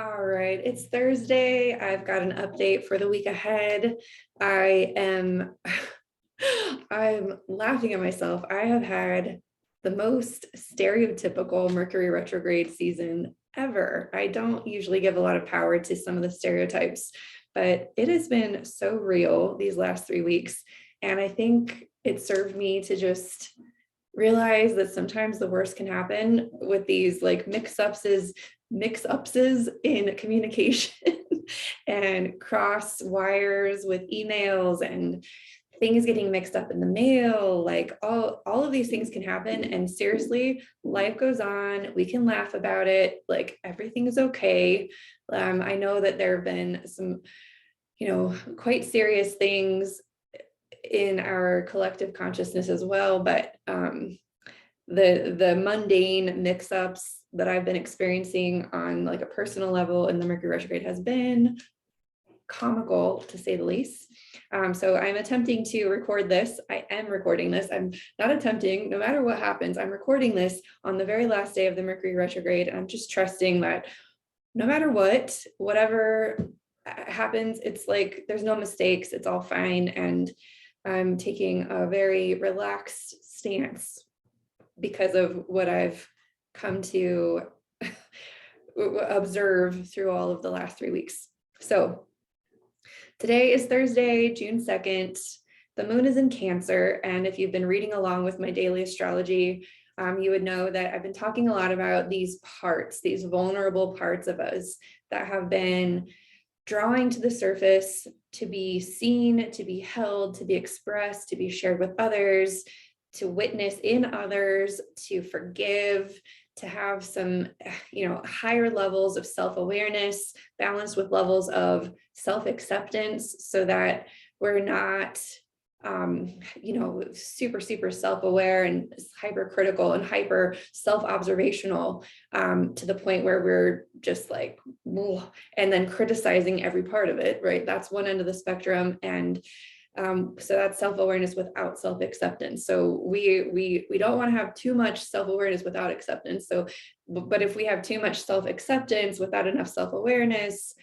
All right, it's Thursday. I've got an update for the week ahead. I am I'm laughing at myself. I have had the most stereotypical Mercury retrograde season ever. I don't usually give a lot of power to some of the stereotypes, but it has been so real these last 3 weeks. And I think it served me to just realize that sometimes the worst can happen with these like mix-ups in communication and cross wires with emails and things getting mixed up in the mail. Like all of these things can happen, and seriously, life goes on. We can laugh about it, like everything is okay. I know that there have been some quite serious things in our collective consciousness as well, but the mundane mix-ups that I've been experiencing on like a personal level in the Mercury retrograde has been comical, to say the least. So I'm attempting to record this. I am recording this. I'm not attempting, no matter what happens, I'm recording this on the very last day of the Mercury retrograde. I'm just trusting that no matter whatever happens, it's like there's no mistakes, it's all fine. And I'm taking a very relaxed stance because of what I've come to observe through all of the last 3 weeks. So today is Thursday, June 2nd. The moon is in Cancer. And if you've been reading along with my daily astrology, you would know that I've been talking a lot about these parts, these vulnerable parts of us that have been drawing to the surface to be seen, to be held, to be expressed, to be shared with others, to witness in others, to forgive, to have some, higher levels of self-awareness balanced with levels of self-acceptance, so that we're not, super self-aware and hypercritical and hyper self-observational, to the point where we're just like, and then criticizing every part of it, right? That's one end of the spectrum. And so that's self-awareness without self-acceptance. So we don't want to have too much self-awareness without acceptance. So, but if we have too much self-acceptance without enough self-awareness,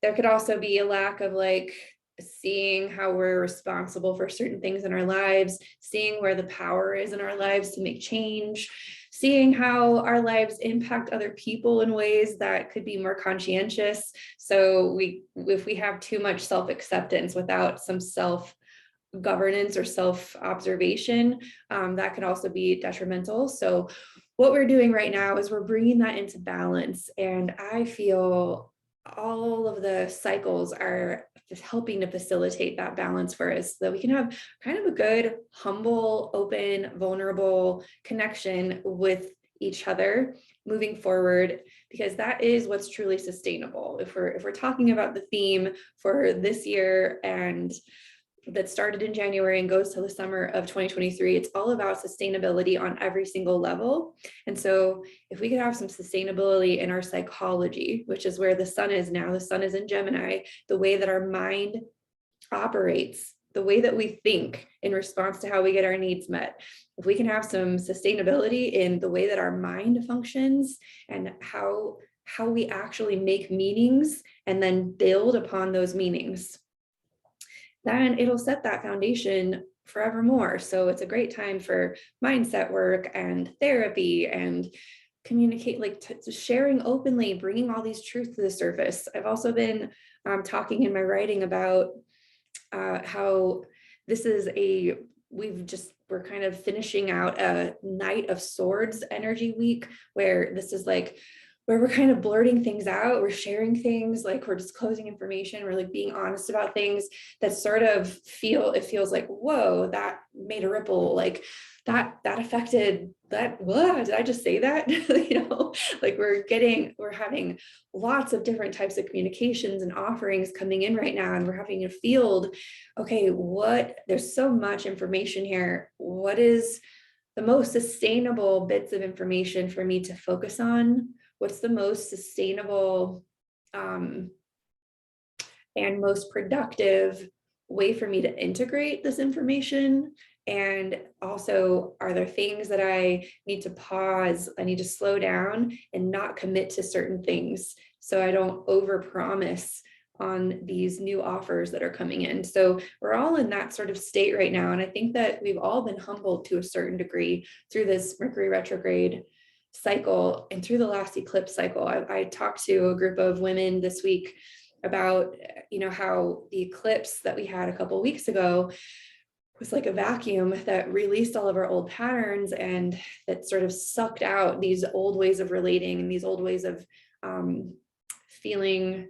there could also be a lack of like seeing how we're responsible for certain things in our lives, seeing where the power is in our lives to make change, seeing how our lives impact other people in ways that could be more conscientious. So if we have too much self-acceptance without some self-governance or self-observation, that can also be detrimental. So what we're doing right now is we're bringing that into balance. And I feel all of the cycles are just helping to facilitate that balance for us, so that we can have kind of a good, humble, open, vulnerable connection with each other moving forward, because that is what's truly sustainable. If we're talking about the theme for this year, and that started in January and goes to the summer of 2023, it's all about sustainability on every single level. And so if we could have some sustainability in our psychology, which is where the sun is now, the sun is in Gemini, the way that our mind operates, the way that we think in response to how we get our needs met. If we can have some sustainability in the way that our mind functions and how we actually make meanings and then build upon those meanings, then it'll set that foundation forevermore. So it's a great time for mindset work and therapy and communicate, like sharing openly, bringing all these truths to the surface. I've also been talking in my writing about how this is we're kind of finishing out a Knight of Swords energy week, where this is like where we're kind of blurting things out, we're sharing things, like we're disclosing information, we're like being honest about things that sort of feels like, whoa, that made a ripple, like that affected that, what, did I just say that? Like we're having lots of different types of communications and offerings coming in right now, and we're having to field, okay, there's so much information here. What is the most sustainable bits of information for me to focus on? What's the most sustainable and most productive way for me to integrate this information And also, are there things that I need to pause? I need to slow down and not commit to certain things so I don't overpromise on these new offers that are coming in. So we're all in that sort of state right now. And I think that we've all been humbled to a certain degree through this Mercury retrograde cycle and through the last eclipse cycle. I talked to a group of women this week about, how the eclipse that we had a couple of weeks ago was like a vacuum that released all of our old patterns and that sort of sucked out these old ways of relating and these old ways of feeling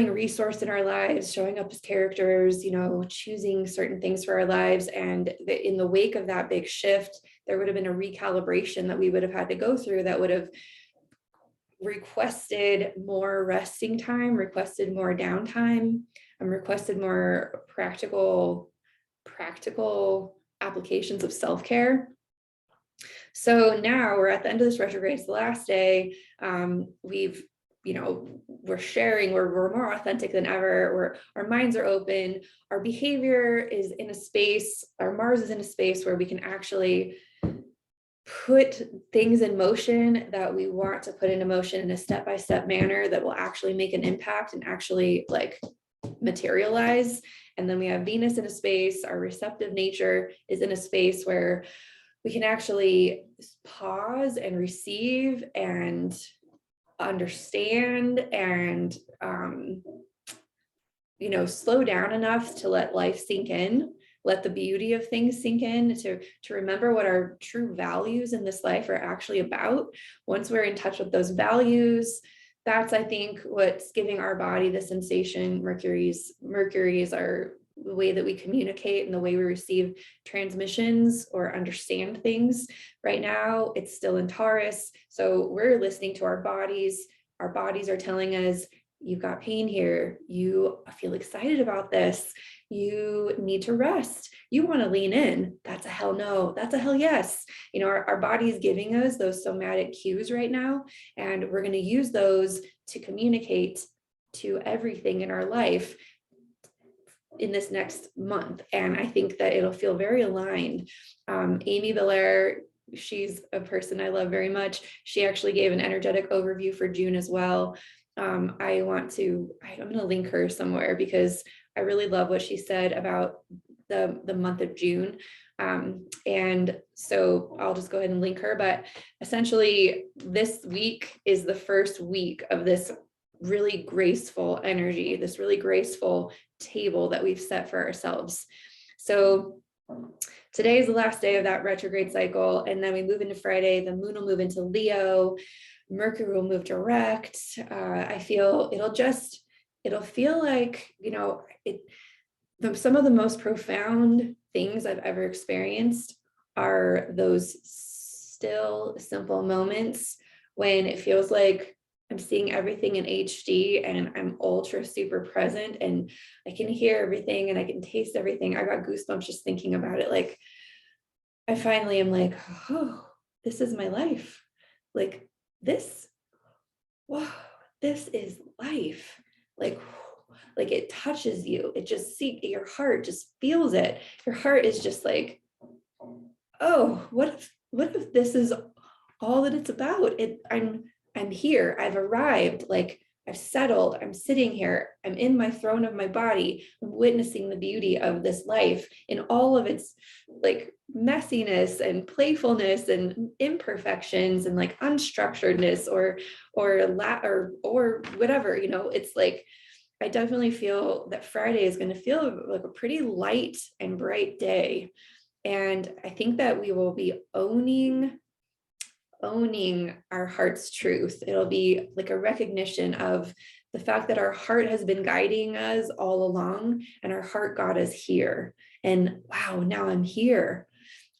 resourced in our lives, showing up as characters, choosing certain things for our lives. And in the wake of that big shift, there would have been a recalibration that we would have had to go through that would have requested more resting time, requested more downtime, and requested more practical applications of self-care. So now we're at the end of this retrograde. It's the last day. We're sharing, we're more authentic than ever. Our minds are open. Our behavior is in a space, our Mars is in a space where we can actually put things in motion that we want to put into motion in a step-by-step manner that will actually make an impact and actually materialize. And then we have Venus in a space, our receptive nature is in a space where we can actually pause and receive and understand and slow down enough to let life sink in, let the beauty of things sink in, to remember what our true values in this life are actually about. Once we're in touch with those values, that's, I think, what's giving our body the sensation. Mercury is our the way that we communicate and the way we receive transmissions or understand things. Right now, it's still in Taurus. So we're listening to our bodies. Our bodies are telling us, you've got pain here. You feel excited about this. You need to rest. You want to lean in. That's a hell no. That's a hell yes. Our body is giving us those somatic cues right now, and we're going to use those to communicate to everything in our life in this next month. And I think that it'll feel very aligned. Amy Belair, she's a person I love very much. She actually gave an energetic overview for June as well. I'm going to link her somewhere because I really love what she said about the month of June. And so I'll just go ahead and link her. But essentially, this week is the first week of this really graceful energy, this really graceful table that we've set for ourselves. So today is the last day of that retrograde cycle. And then we move into Friday, the moon will move into Leo, Mercury will move direct. I feel it'll feel like, some of the most profound things I've ever experienced are those still, simple moments when it feels like I'm seeing everything in HD and I'm ultra super present and I can hear everything and I can taste everything. I got goosebumps just thinking about it. Like, I finally am like, oh, this is my life. Like this, wow, this is life. Like it touches you. It just your heart just feels it. Your heart is just like, oh, what if this is all that it's about? I'm here. I've arrived. Like, I've settled. I'm sitting here. I'm in my throne of my body. I'm witnessing the beauty of this life in all of its messiness and playfulness and imperfections and unstructuredness or whatever. It's like, I definitely feel that Friday is going to feel like a pretty light and bright day. And I think that we will be owning our heart's truth. It'll be like a recognition of the fact that our heart has been guiding us all along and our heart got us here. And wow, now I'm here.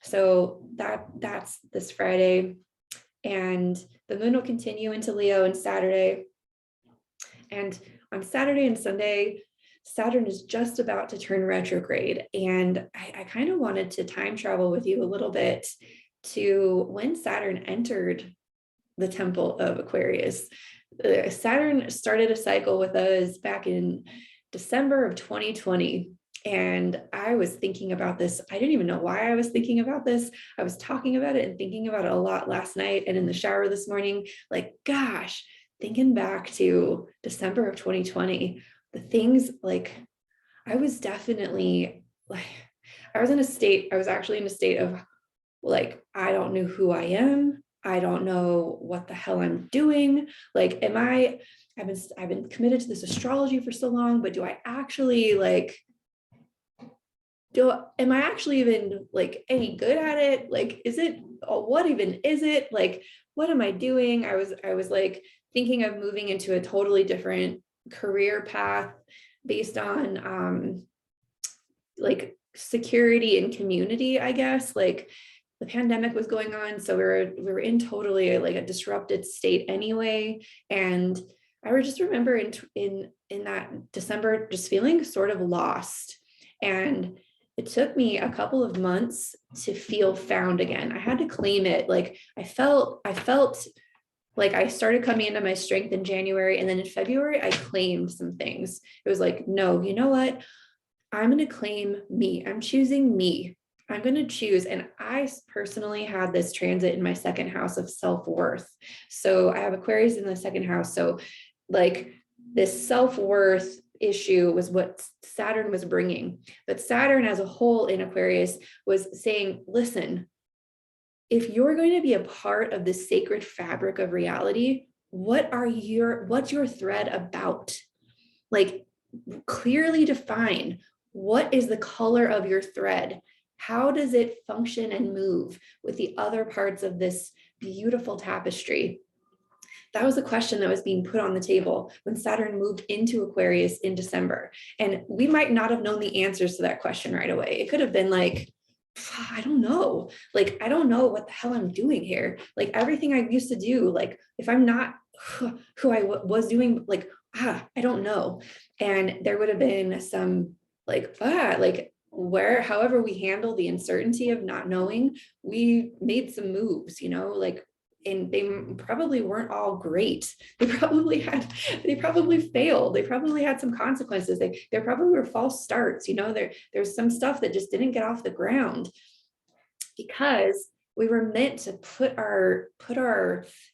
So that's this Friday. And the moon will continue into Leo on Saturday. And on Saturday and Sunday, Saturn is just about to turn retrograde. And I kind of wanted to time travel with you a little bit to when Saturn entered the temple of Aquarius. Saturn started a cycle with us back in December of 2020. And I was thinking about this. I didn't even know why I was thinking about this. I was talking about it and thinking about it a lot last night and in the shower this morning. Like, gosh, thinking back to December of 2020, the things like I was definitely like, I was actually in a state of like, I don't know who I am. I don't know what the hell I'm doing. Like, I've been committed to this astrology for so long, but do I actually like, am I actually even like any good at it? Like, is it, what even is it? Like, what am I doing? I was like thinking of moving into a totally different career path based on like security and community, I guess. Like the pandemic was going on, so we were in totally like a disrupted state anyway. And I just remember in that December just feeling sort of lost. And it took me a couple of months to feel found again. I had to claim it. Like I felt like I started coming into my strength in January, and then in February I claimed some things. It was like, no, you know what? I'm going to claim me. I'm choosing me. I'm going to choose. And I personally had this transit in my second house of self-worth. So I have Aquarius in the second house. So like this self-worth issue was what Saturn was bringing. But Saturn as a whole in Aquarius was saying, listen, if you're going to be a part of the sacred fabric of reality, what's your thread about? Like clearly define, what is the color of your thread? How does it function and move with the other parts of this beautiful tapestry? That was the question that was being put on the table when Saturn moved into Aquarius in December. And we might not have known the answers to that question right away. It could have been like, I don't know. Like, I don't know what the hell I'm doing here. Like everything I used to do, like if I'm not who I was doing, like, I don't know. And there would have been some like, where, however we handle the uncertainty of not knowing, we made some moves, you know, like, and they probably weren't all great. They probably failed. They probably had some consequences. There probably were false starts, you know, there's some stuff that just didn't get off the ground because we were meant to put our,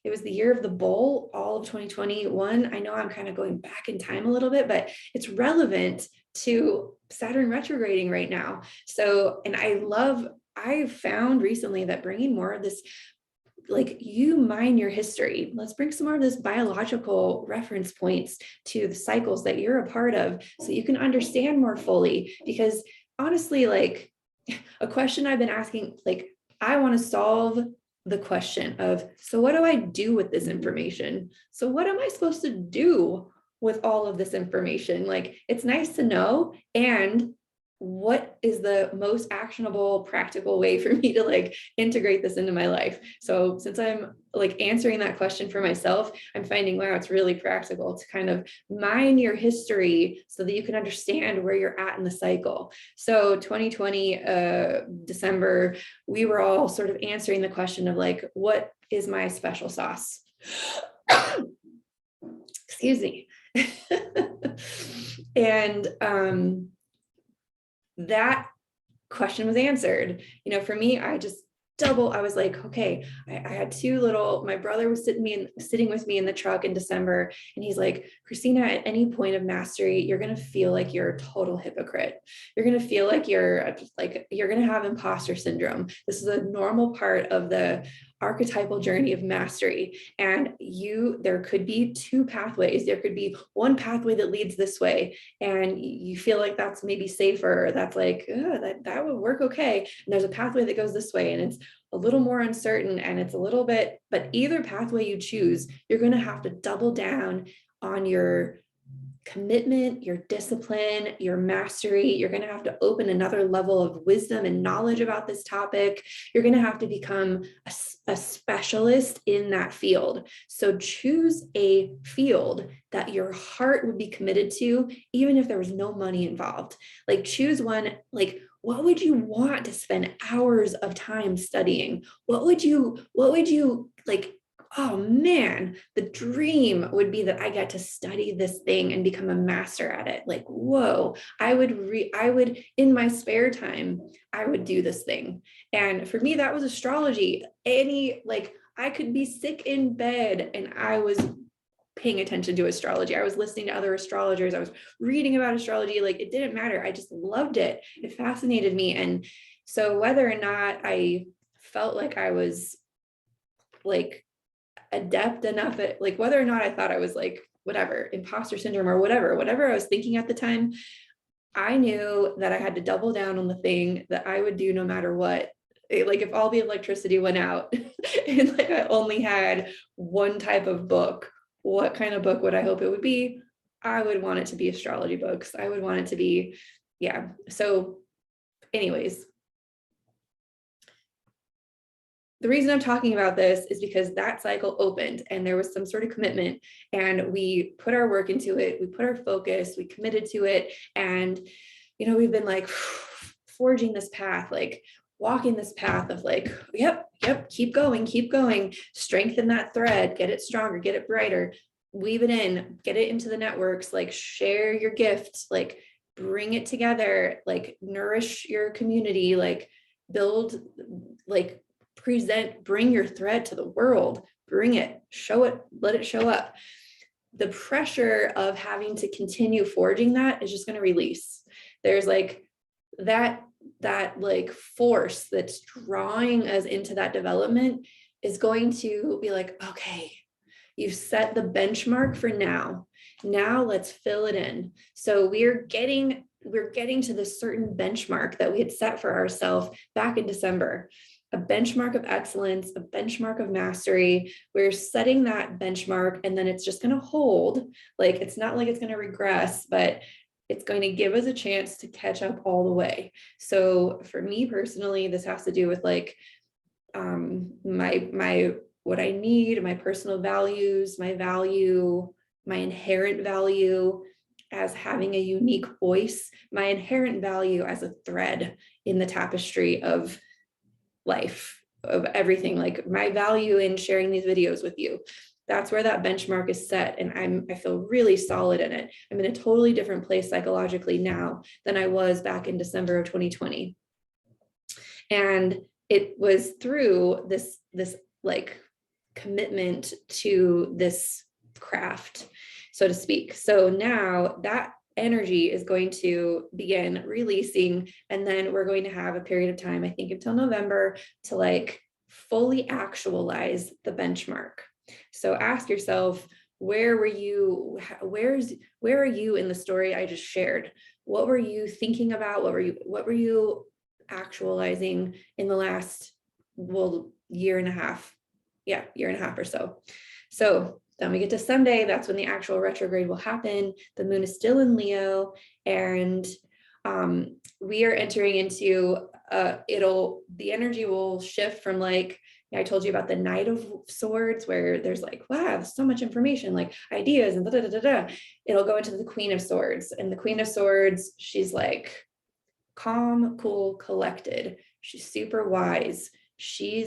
it was the year of the bull, all of 2021. I know I'm kind of going back in time a little bit, but it's relevant to Saturn retrograding right now. So, and I've found recently that bringing more of this, like you mine your history. Let's bring some more of this biological reference points to the cycles that you're a part of so you can understand more fully. Because honestly, like a question I've been asking, like I want to solve the question of, so what do I do with this information? So what am I supposed to do with all of this information? Like, it's nice to know. And what is the most actionable, practical way for me to like integrate this into my life? So since I'm like answering that question for myself, I'm finding, wow, it's really practical to kind of mine your history so that you can understand where you're at in the cycle. So 2020, December, we were all sort of answering the question of like, what is my special sauce? Excuse me. And that question was answered. You know, for me, I was like, okay, I had my brother was sitting with me in the truck in December. And he's like, Christina, at any point of mastery, you're going to feel like you're a total hypocrite. You're going to feel like you're going to have imposter syndrome. This is a normal part of the archetypal journey of mastery. And there could be two pathways. There could be one pathway that leads this way, and you feel like that's maybe safer. That's like, that would work okay. And there's a pathway that goes this way, and it's a little more uncertain, and it's a little bit, but either pathway you choose, you're going to have to double down on your commitment, your discipline, your mastery. You're going to have to open another level of wisdom and knowledge about this topic. You're going to have to become a specialist in that field. So choose a field that your heart would be committed to, even if there was no money involved. Like choose one, like what would you want to spend hours of time studying? What would you like oh man, the dream would be that I get to study this thing and become a master at it. Like, whoa, I would in my spare time, I would do this thing. And for me, that was astrology. Like I could be sick in bed and I was paying attention to astrology. I was listening to other astrologers. I was reading about astrology. Like it didn't matter. I just loved it. It fascinated me. And so whether or not I felt like I was like adept enough at, like, whether or not I thought I was like, whatever, imposter syndrome or whatever I was thinking at the time, I knew that I had to double down on the thing that I would do no matter what. Like if all the electricity went out and like I only had one type of book, what kind of book would I hope it would be? I would want it to be astrology books. I would want it to be, yeah. So anyways, the reason I'm talking about this is because that cycle opened and there was some sort of commitment and we put our work into it. We put our focus, we committed to it. And, you know, we've been like forging this path, like walking this path of like, yep, keep going, strengthen that thread, get it stronger, get it brighter, weave it in, get it into the networks, like share your gift, like bring it together, like nourish your community, like build, like present, bring your thread to the world, bring it, show it, let it show up. The pressure of having to continue forging that is just going to release. There's like that like force that's drawing us into that development is going to be like, okay, you've set the benchmark for now let's fill it in. So we're getting to this certain benchmark that we had set for ourselves back in December, a benchmark of excellence, a benchmark of mastery. We're setting that benchmark and then it's just going to hold. Like, it's not like it's going to regress, but it's going to give us a chance to catch up all the way. So for me personally, this has to do with like my what I need, my personal values, my value, my inherent value as having a unique voice, my inherent value as a thread in the tapestry of life, of everything, like my value in sharing these videos with you. That's where that benchmark is set. And I feel really solid in it. I'm in a totally different place psychologically now than I was back in December of 2020. And it was through this like commitment to this craft, so to speak. So now that energy is going to begin releasing, and then we're going to have a period of time, I think until November, to like fully actualize the benchmark. So ask yourself, where were you? Where are you in the story I just shared? What were you thinking about? What were you actualizing in the last, year and a half or so. So then we get to Sunday, that's when the actual retrograde will happen. The moon is still in Leo, and we are entering into the energy will shift from like, I told you about the Knight of Swords, where there's like, wow, so much information, like ideas and It'll go into the Queen of Swords, and the Queen of Swords, she's like calm, cool, collected. She's super wise. She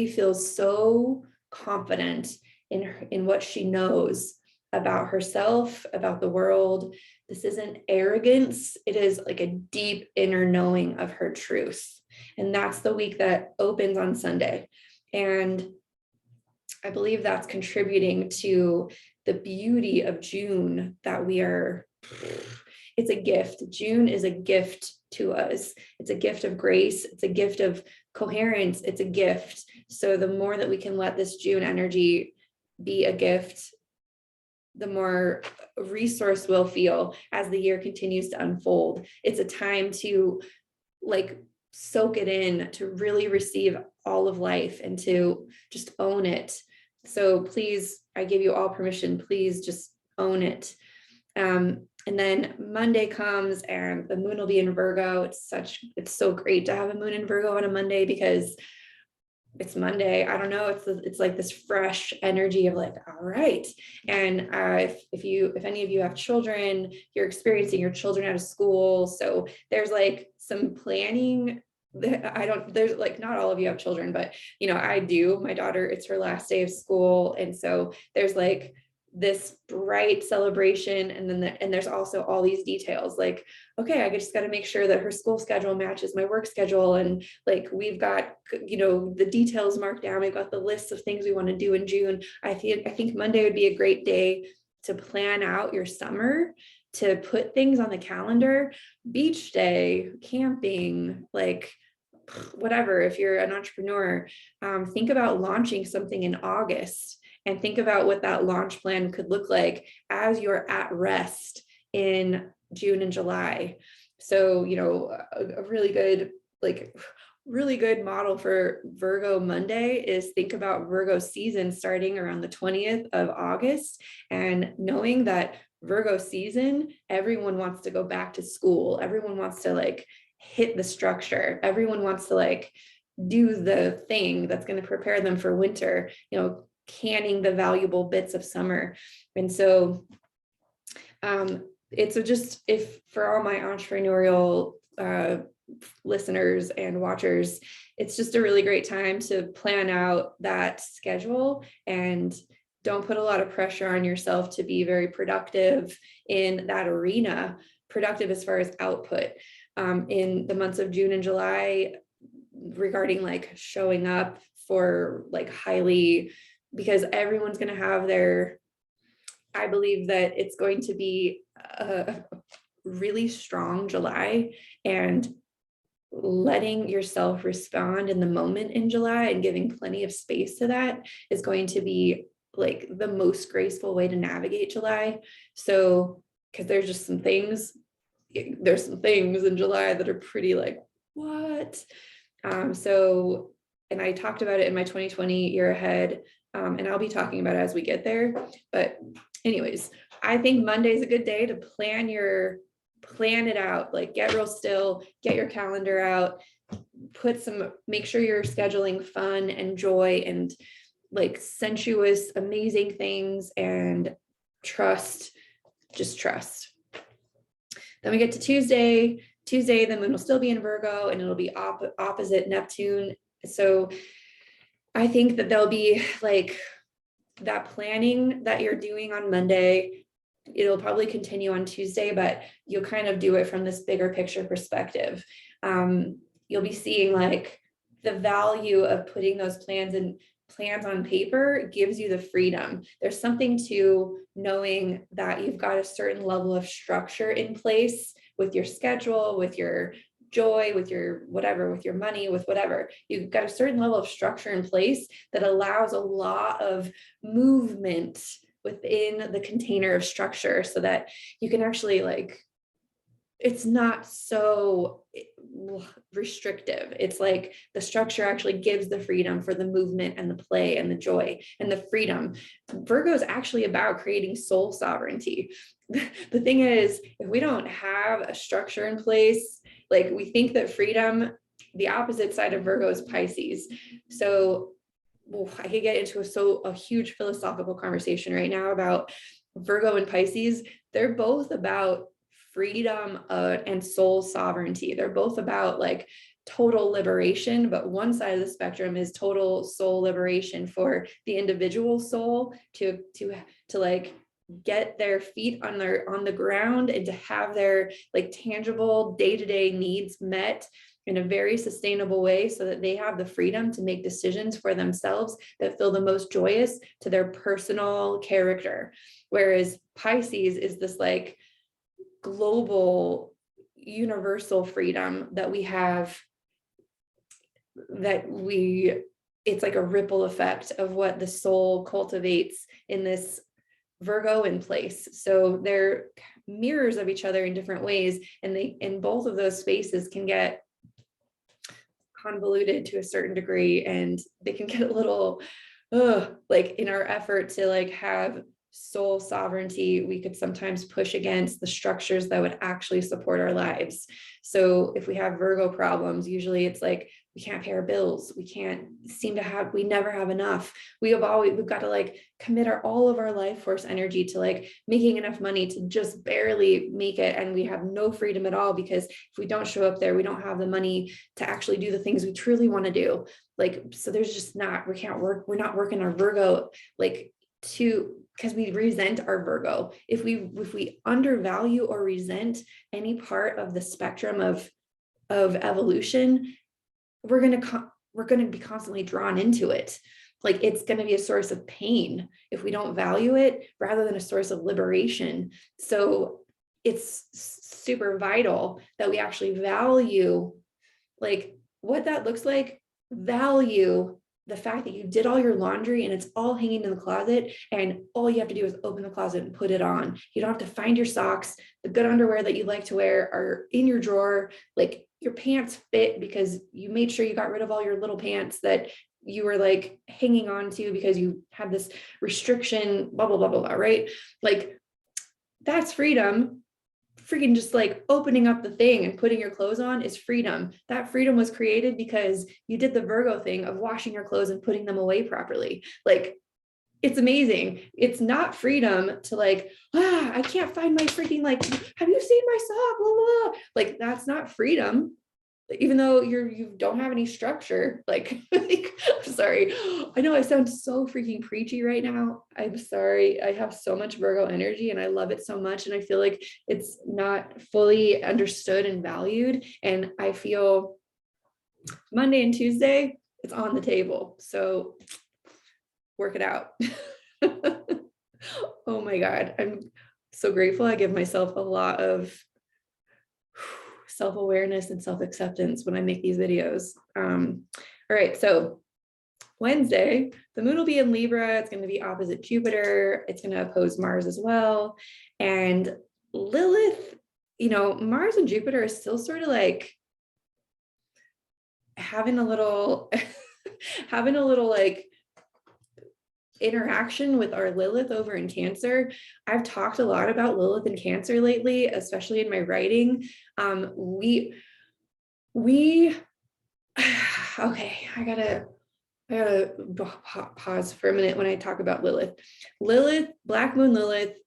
feels so confident in what she knows about herself, about the world. This isn't arrogance. It is like a deep inner knowing of her truth. And that's the week that opens on Sunday. And I believe that's contributing to the beauty of June, that it's a gift. June is a gift to us. It's a gift of grace. It's a gift of coherence. It's a gift. So the more that we can let this June energy be a gift, the more resource we'll feel as the year continues to unfold. It's a time to like soak it in, to really receive all of life and to just own it. So please, I give you all permission, please just own it. And then Monday comes and the moon will be in Virgo. It's so great to have a moon in Virgo on a Monday because it's Monday. I don't know. It's like this fresh energy of like, all right. And if any of you have children, you're experiencing your children out of school. So there's like some planning I don't, there's like, not all of you have children, but you know, I do. My daughter, it's her last day of school. And so there's like this bright celebration. And then, and there's also all these details like, okay, I just got to make sure that her school schedule matches my work schedule. And like, we've got, you know, the details marked down. We've got the list of things we want to do in June. I think Monday would be a great day to plan out your summer, to put things on the calendar, beach day, camping, like whatever. If you're an entrepreneur, think about launching something in August and think about what that launch plan could look like as you're at rest in June and July. So, you know, a really good, like really good model for Virgo Monday is think about Virgo season starting around the 20th of August, and knowing that Virgo season, everyone wants to go back to school. Everyone wants to like hit the structure. Everyone wants to like do the thing that's going to prepare them for winter, you know, canning the valuable bits of summer. And so it's just, if for all my entrepreneurial listeners and watchers, it's just a really great time to plan out that schedule, and don't put a lot of pressure on yourself to be very productive in that arena, productive as far as output in the months of June and July, regarding like showing up for like highly, because everyone's going to have their, I believe that it's going to be a really strong July, and letting yourself respond in the moment in July and giving plenty of space to that is going to be like the most graceful way to navigate July. So, because there's some things in July that are pretty like, what? So, and I talked about it in my 2020 year ahead, and I'll be talking about it as we get there. But anyways, I think Monday's a good day to plan it out, like get real still, get your calendar out, make sure you're scheduling fun and joy and like sensuous, amazing things, and just trust. Then we get to Tuesday, the moon will still be in Virgo and it'll be opposite Neptune. So I think that there'll be like that planning that you're doing on Monday, it'll probably continue on Tuesday, but you'll kind of do it from this bigger picture perspective. You'll be seeing like the value of putting those plans on paper gives you the freedom. There's something to knowing that you've got a certain level of structure in place with your schedule, with your joy, with your whatever, with your money, with whatever. You've got a certain level of structure in place that allows a lot of movement within the container of structure, so that you can actually like, it's not so restrictive. It's like the structure actually gives the freedom for the movement and the play and the joy and the freedom. Virgo is actually about creating soul sovereignty. The thing is, if we don't have a structure in place, like we think that freedom, the opposite side of Virgo is Pisces. So I could get into a huge philosophical conversation right now about Virgo and Pisces. They're both about freedom and soul sovereignty. They're both about like total liberation, but one side of the spectrum is total soul liberation for the individual soul to like get their feet on the ground and to have their like tangible day-to-day needs met in a very sustainable way, so that they have the freedom to make decisions for themselves that feel the most joyous to their personal character. Whereas Pisces is this like global universal freedom that we have, it's like a ripple effect of what the soul cultivates in this Virgo in place. So they're mirrors of each other in different ways, and they in both of those spaces can get convoluted to a certain degree, and they can get a little like in our effort to like have soul sovereignty, we could sometimes push against the structures that would actually support our lives. So if we have Virgo problems, usually it's like we can't pay our bills. We can't seem to have, we never have enough. We've got to like commit all of our life force energy to like making enough money to just barely make it. And we have no freedom at all, because if we don't show up there, we don't have the money to actually do the things we truly want to do. Like, so there's just not, we're not working our Virgo, like because we resent our Virgo. If we undervalue or resent any part of the spectrum of evolution, we're going to be constantly drawn into it. Like, it's going to be a source of pain if we don't value it, rather than a source of liberation. So it's super vital that we actually value, like, what that looks like. Value the fact that you did all your laundry and it's all hanging in the closet, and all you have to do is open the closet and put it on. You don't have to find your socks. The good underwear that you like to wear are in your drawer. Like, your pants fit because you made sure you got rid of all your little pants that you were like hanging on to because you had this restriction, blah, blah, blah, blah, blah, right? Like, that's freedom. Freaking just like opening up the thing and putting your clothes on is freedom. That freedom was created because you did the Virgo thing of washing your clothes and putting them away properly. Like, it's amazing. It's not freedom to like, I can't find my freaking, like, have you seen my sock? Blah, blah, blah. Like, that's not freedom. Even though you don't have any structure, like, I'm sorry. I know I sound so freaking preachy right now. I'm sorry. I have so much Virgo energy and I love it so much. And I feel like it's not fully understood and valued. And I feel Monday and Tuesday, it's on the table. So work it out. Oh my God. I'm so grateful. I give myself a lot of self-awareness and self-acceptance when I make these videos. All right, so Wednesday, the moon will be in Libra. It's going to be opposite Jupiter. It's going to oppose Mars as well. And Lilith, Mars and Jupiter are still sort of like having a little like interaction with our Lilith over in Cancer. I've talked a lot about Lilith in Cancer lately, especially in my writing. Okay, I gotta pause for a minute when I talk about Lilith. Black Moon Lilith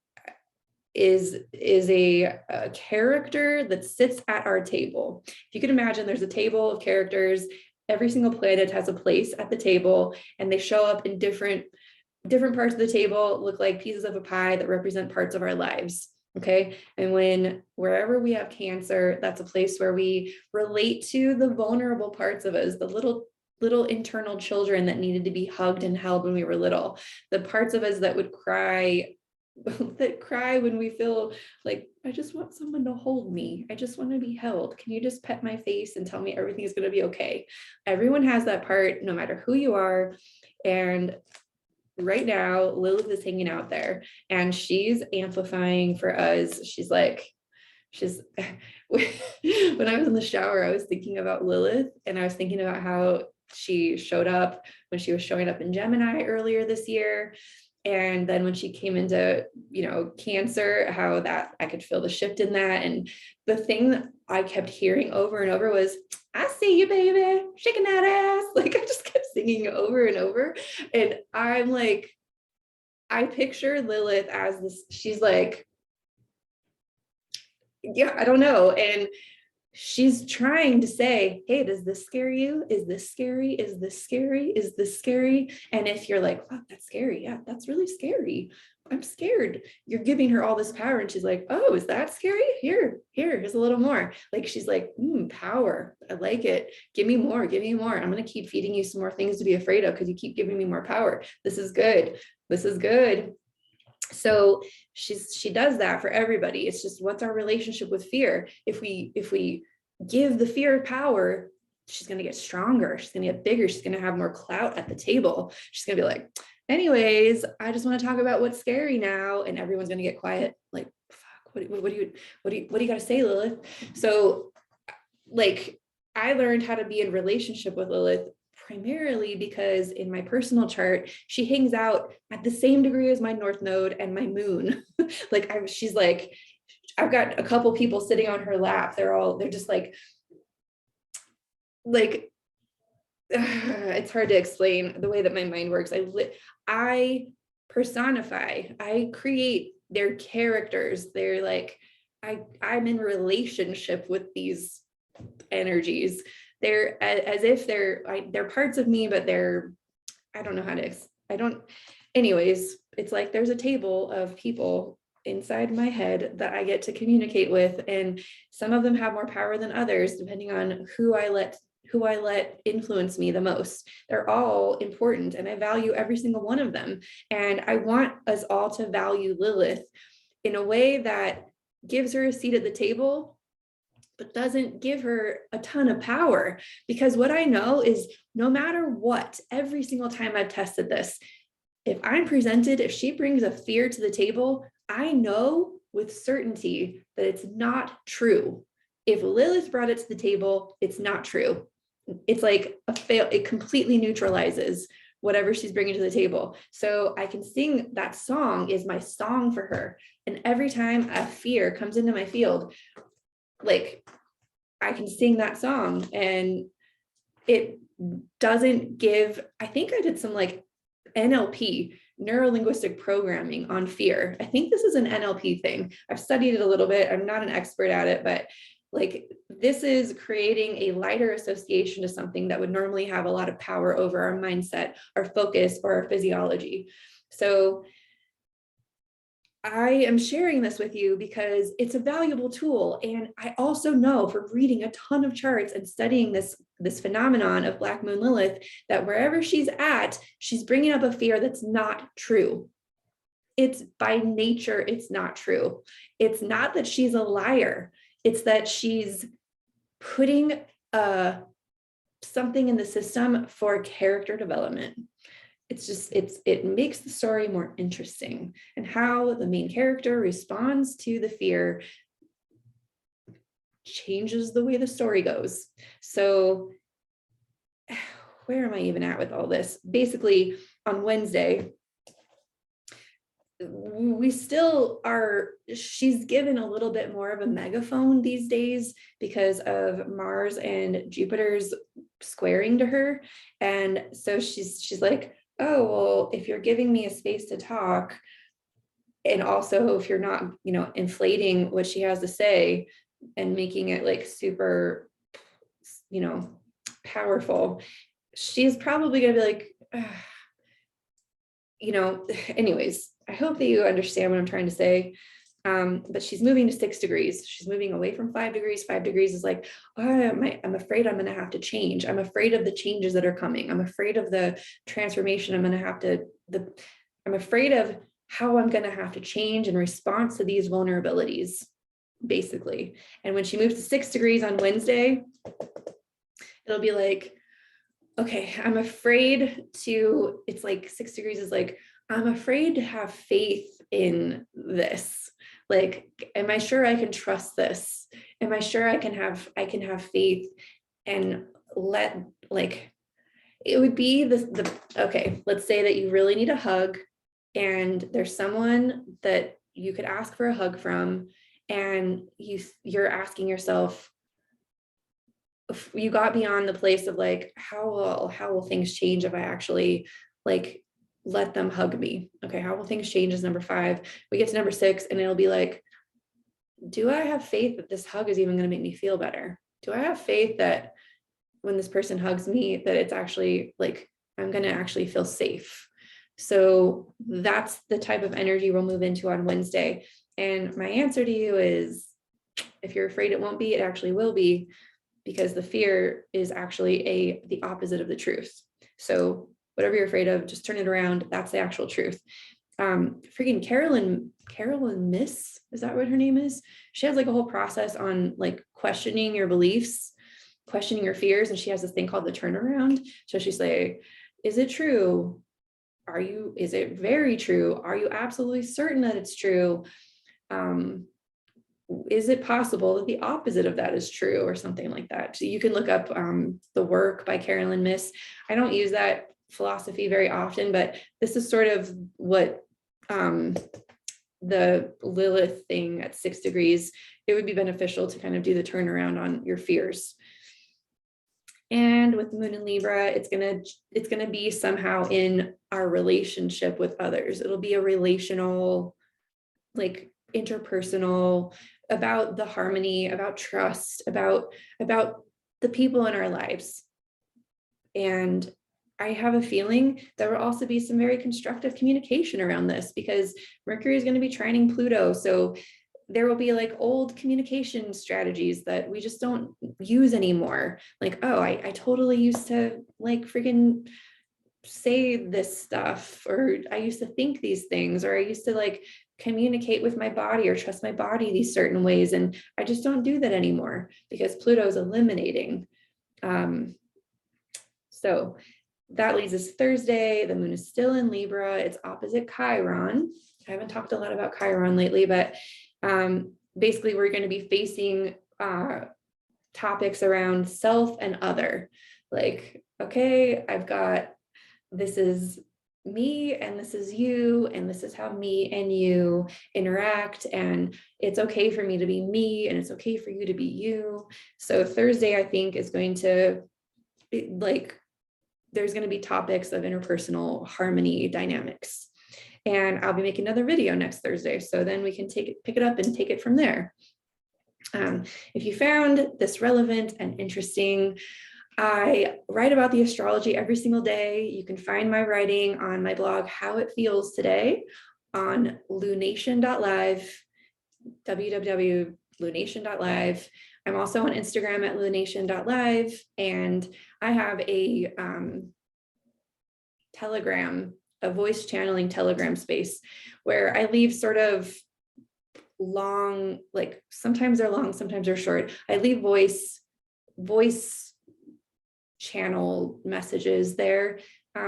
is a character that sits at our table. If you can imagine, there's a table of characters. Every single planet has a place at the table, and they show up in different parts of the table, look like pieces of a pie that represent parts of our lives. Okay. And wherever we have Cancer, that's a place where we relate to the vulnerable parts of us, the little internal children that needed to be hugged and held when we were little, the parts of us that would cry when we feel like, I just want someone to hold me. I just want to be held. Can you just pet my face and tell me everything is going to be okay? Everyone has that part, no matter who you are. And right now, Lilith is hanging out there and she's amplifying for us. When I was in the shower, I was thinking about Lilith, and I was thinking about how she showed up when she was showing up in Gemini earlier this year. And then when she came into, Cancer, how that I could feel the shift in that. And the thing that I kept hearing over and over was, I see you, baby, shaking that ass. Like, I just kept singing over and over. And I'm like, I picture Lilith as this, she's like, yeah, I don't know. And she's trying to say, hey, does this scare you? Is this scary? Is this scary? Is this scary? And if you're like, oh, that's scary. Yeah, that's really scary. I'm scared. You're giving her all this power. And she's like, oh, is that scary? Here's a little more. Like, she's like, power. I like it. Give me more. Give me more. I'm going to keep feeding you some more things to be afraid of because you keep giving me more power. This is good. This is good. So she does that for everybody. It's just, what's our relationship with fear? If we give the fear power, she's going to get stronger. She's going to get bigger. She's going to have more clout at the table. She's going to be like, anyways, I just want to talk about what's scary now. And everyone's going to get quiet. Like, fuck, what do you got to say, Lilith? So like, I learned how to be in relationship with Lilith primarily because in my personal chart, she hangs out at the same degree as my North Node and my moon. She's like, I've got a couple people sitting on her lap. They're just like it's hard to explain the way that my mind works. I personify, I create their characters. They're like, I'm in relationship with these energies. They're as if they're parts of me, but I don't know how to, I don't, anyways, it's like there's a table of people inside my head that I get to communicate with. And some of them have more power than others, depending on who I let influence me the most. They're all important and I value every single one of them. And I want us all to value Lilith in a way that gives her a seat at the table, but doesn't give her a ton of power. Because what I know is no matter what, every single time I've tested this, if she brings a fear to the table, I know with certainty that it's not true. If Lilith brought it to the table, it's not true. It's like a fail. It completely neutralizes whatever she's bringing to the table. So I can sing that song is my song for her. And every time a fear comes into my field, like I can sing that song and it doesn't give, I think I did some like NLP, neuro-linguistic programming on fear. I think this is an NLP thing. I've studied it a little bit. I'm not an expert at it, but like this is creating a lighter association to something that would normally have a lot of power over our mindset, our focus, or our physiology. So I am sharing this with you because it's a valuable tool. And I also know from reading a ton of charts and studying this phenomenon of Black Moon Lilith, that wherever she's at, she's bringing up a fear that's not true. It's by nature, it's not true. It's not that she's a liar. It's that she's putting something in the system for character development. It makes the story more interesting, and how the main character responds to the fear changes the way the story goes. So where am I even at with all this? Basically, on Wednesday, we still are, she's given a little bit more of a megaphone these days because of Mars and Jupiter's squaring to her. And so she's like, oh, well, if you're giving me a space to talk, and also if you're not, inflating what she has to say and making it like super, powerful, she's probably going to be like, anyways, I hope that you understand what I'm trying to say. But she's moving to 6 degrees. She's moving away from 5 degrees. 5 degrees is like, I'm afraid I'm going to have to change. I'm afraid of the changes that are coming. I'm afraid of the transformation. I'm afraid of how I'm going to have to change in response to these vulnerabilities, basically. And when she moves to 6 degrees on Wednesday, it'll be like, okay, it's like 6 degrees is like, I'm afraid to have faith in this. Like, am I sure I can trust this? Am I sure I can have faith and it would be okay, let's say that you really need a hug and there's someone that you could ask for a hug from, and you're asking yourself, you got beyond the place of like, how will things change if I actually like let them hug me? Okay, how will things change is number 5. We get to number 6 and it'll be like, do I have faith that this hug is even going to make me feel better? Do I have faith that when this person hugs me, that it's actually like, I'm going to actually feel safe? So that's the type of energy we'll move into on Wednesday. And my answer to you is, if you're afraid it won't be, it actually will be, because the fear is actually the opposite of the truth. So whatever you're afraid of, just turn it around. That's the actual truth. Freaking Carolyn Miss, is that what her name is? She has like a whole process on like questioning your beliefs, questioning your fears. And she has this thing called the turnaround. So she's like, is it true? Is it very true? Are you absolutely certain that it's true? Is it possible that the opposite of that is true, or something like that? So you can look up the work by Carolyn Miss. I don't use that philosophy very often, but this is sort of what the Lilith thing at 6 degrees, it would be beneficial to kind of do the turnaround on your fears. And with the moon in Libra, it's gonna be somehow in our relationship with others. It'll be a relational, like interpersonal, about the harmony, about trust, about the people in our lives. And I have a feeling there will also be some very constructive communication around this, because Mercury is going to be trining Pluto. So there will be like old communication strategies that we just don't use anymore. Like, oh, I totally used to like freaking say this stuff, or I used to think these things, or I used to like communicate with my body or trust my body these certain ways. And I just don't do that anymore because Pluto is eliminating. So that leads us Thursday. The moon is still in Libra. It's opposite Chiron. I haven't talked a lot about Chiron lately, but basically we're going to be facing topics around self and other. Like, okay, I've got, this is me and this is you, and this is how me and you interact, and it's okay for me to be me and it's okay for you to be you. So Thursday, I think, is going to be like, there's going to be topics of interpersonal harmony dynamics, and I'll be making another video next Thursday, so then we can pick it up and take it from there. If you found this relevant and interesting, I write about the astrology every single day. You can find my writing on my blog, How It Feels Today, on lunation.live, www.lunation.live. I'm also on Instagram at lunation.live, and I have a Telegram, a voice channeling Telegram space where I leave sort of long, like sometimes they're long, sometimes they're short. I leave voice channel messages there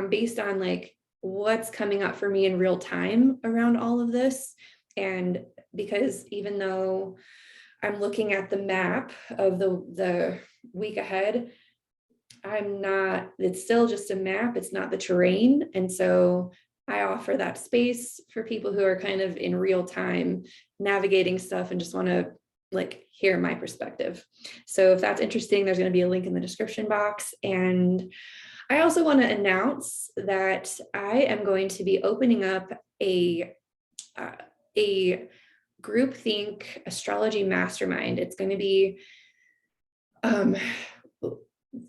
based on like what's coming up for me in real time around all of this. And because even though I'm looking at the map of the week ahead, it's still just a map, it's not the terrain. And so I offer that space for people who are kind of in real time navigating stuff and just want to like hear my perspective. So if that's interesting, there's going to be a link in the description box. And I also want to announce that I am going to be opening up a groupthink astrology mastermind. It's going to be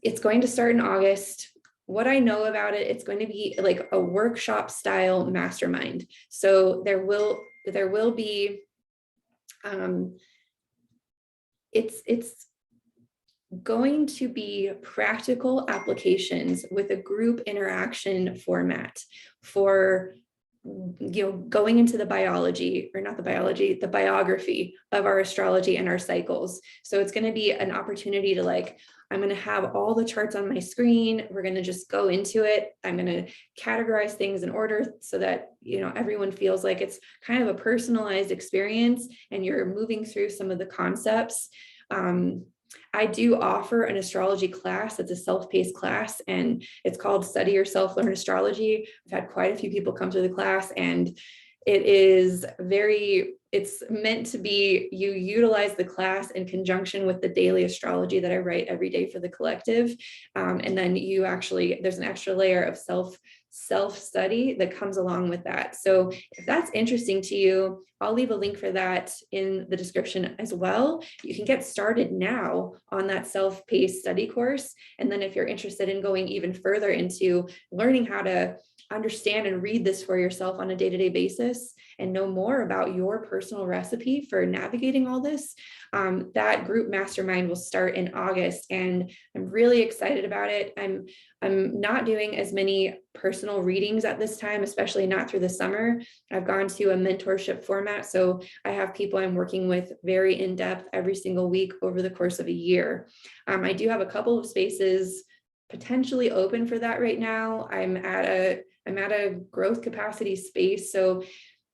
it's going to start in August. What I know about it, it's going to be like a workshop style mastermind. So there will be it's going to be practical applications with a group interaction format for, you know, going into the biography of our astrology and our cycles. So it's going to be an opportunity to like, I'm going to have all the charts on my screen. We're going to just go into it. I'm going to categorize things in order so that, you know, everyone feels like it's kind of a personalized experience and you're moving through some of the concepts. I do offer an astrology class. It's a self-paced class, and it's called Study Yourself, Learn Astrology. I've had quite a few people come through the class, and it's meant to be, you utilize the class in conjunction with the daily astrology that I write every day for the collective. And then there's an extra layer of self-study that comes along with that. So if that's interesting to you, I'll leave a link for that in the description as well. You can get started now on that self-paced study course. And then if you're interested in going even further into learning how to understand and read this for yourself on a day-to-day basis and know more about your personal recipe for navigating all this, that group mastermind will start in August, and I'm really excited about it. I'm not doing as many personal readings at this time, especially not through the summer. I've gone to a mentorship format, so I have people I'm working with very in-depth every single week over the course of a year. I do have a couple of spaces potentially open for that right now. I'm at a growth capacity space. So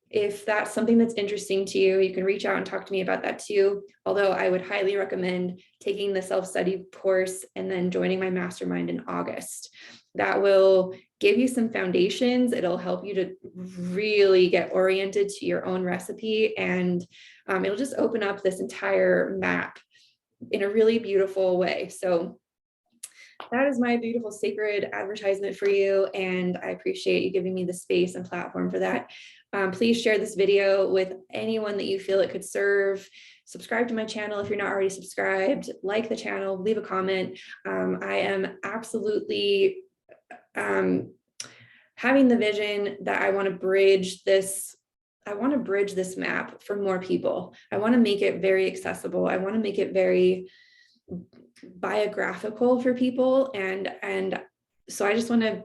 if that's something that's interesting to you, you can reach out and talk to me about that too. Although I would highly recommend taking the self-study course and then joining my mastermind in August. That will give you some foundations. It'll help you to really get oriented to your own recipe, and it'll just open up this entire map in a really beautiful way. So that is my beautiful sacred advertisement for you. And I appreciate you giving me the space and platform for that. Please share this video with anyone that you feel it could serve. Subscribe to my channel if you're not already subscribed, like the channel, leave a comment. I am absolutely having the vision that I want to bridge this. I want to bridge this map for more people. I want to make it very accessible. I want to make it very biographical for people. And so I just want to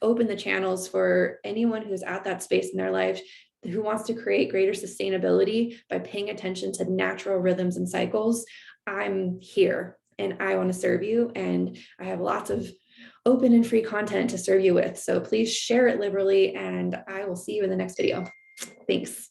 open the channels for anyone who's at that space in their life who wants to create greater sustainability by paying attention to natural rhythms and cycles. I'm here and I want to serve you. And I have lots of open and free content to serve you with. So please share it liberally, and I will see you in the next video. Thanks.